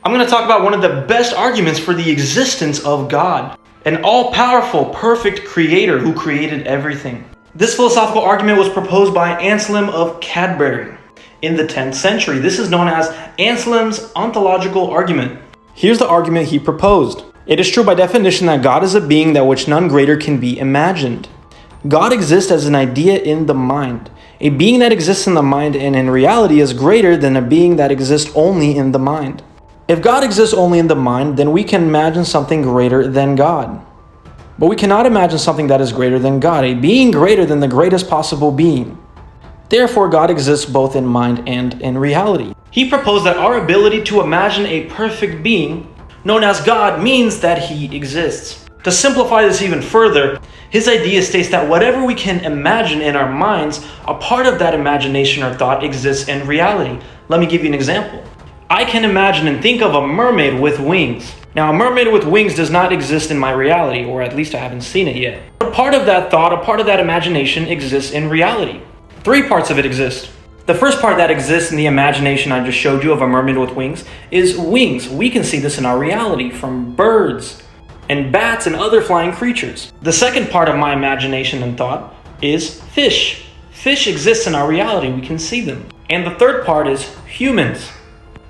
I'm going to talk about one of the best arguments for the existence of God, an all-powerful, perfect creator who created everything. This philosophical argument was proposed by Anselm of Cadbury in the 10th century. This is known as Anselm's ontological argument. Here's the argument he proposed. It is true by definition that God is a being that which none greater can be imagined. God exists as an idea in the mind. A being that exists in the mind and in reality is greater than a being that exists only in the mind. If God exists only in the mind, then we can imagine something greater than God. But we cannot imagine something that is greater than God, a being greater than the greatest possible being. Therefore, God exists both in mind and in reality. He proposed that our ability to imagine a perfect being, known as God, means that he exists. To simplify this even further, his idea states that whatever we can imagine in our minds, a part of that imagination or thought exists in reality. Let me give you an example. I can imagine and think of a mermaid with wings. Now, a mermaid with wings does not exist in my reality, or at least I haven't seen it yet. A part of that thought, a part of that imagination exists in reality. 3 parts of it exist. The first part that exists in the imagination I just showed you of a mermaid with wings is wings. We can see this in our reality from birds and bats and other flying creatures. The second part of my imagination and thought is fish. Fish exists in our reality. We can see them. And the third part is humans.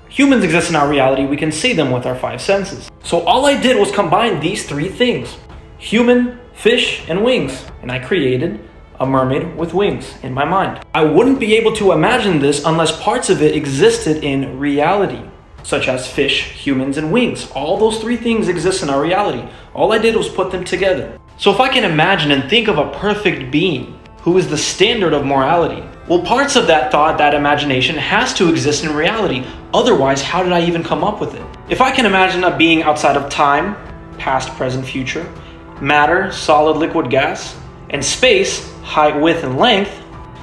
Humans exist in our reality. We can see them with our 5 senses. So all I did was combine these 3 things: human, fish, and wings. And I created a mermaid with wings in my mind. I wouldn't be able to imagine this unless parts of it existed in reality, such as fish, humans, and wings. All those 3 things exist in our reality. All I did was put them together. So if I can imagine and think of a perfect being who is the standard of morality, well, parts of that thought, that imagination, has to exist in reality. Otherwise, how did I even come up with it? If I can imagine a being outside of time, past, present, future, matter, solid, liquid, gas, and space, height, width, and length,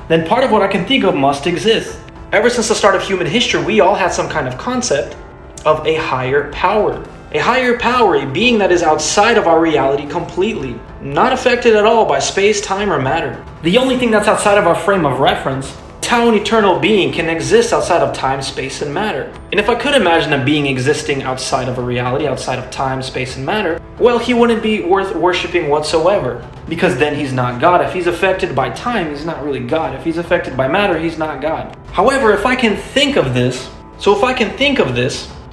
then part of what I can think of must exist. Ever since the start of human history, we all had some kind of concept of a higher power. A higher power, a being that is outside of our reality completely, not affected at all by space, time, or matter. The only thing that's outside of our frame of reference is how an eternal being can exist outside of time, space, and matter. And if I could imagine a being existing outside of a reality, outside of time, space, and matter, well, he wouldn't be worth worshiping whatsoever, because then he's not God. If he's affected by time, he's not really God. If he's affected by matter, he's not God. However, if I can think of this,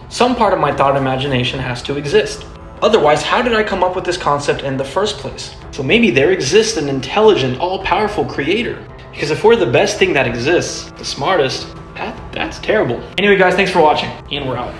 some part of my thought imagination has to exist. Otherwise, how did I come up with this concept in the first place? So maybe there exists an intelligent, all-powerful creator. Because if we're the best thing that exists, the smartest, that's terrible. Anyway, guys, thanks for watching, and we're out.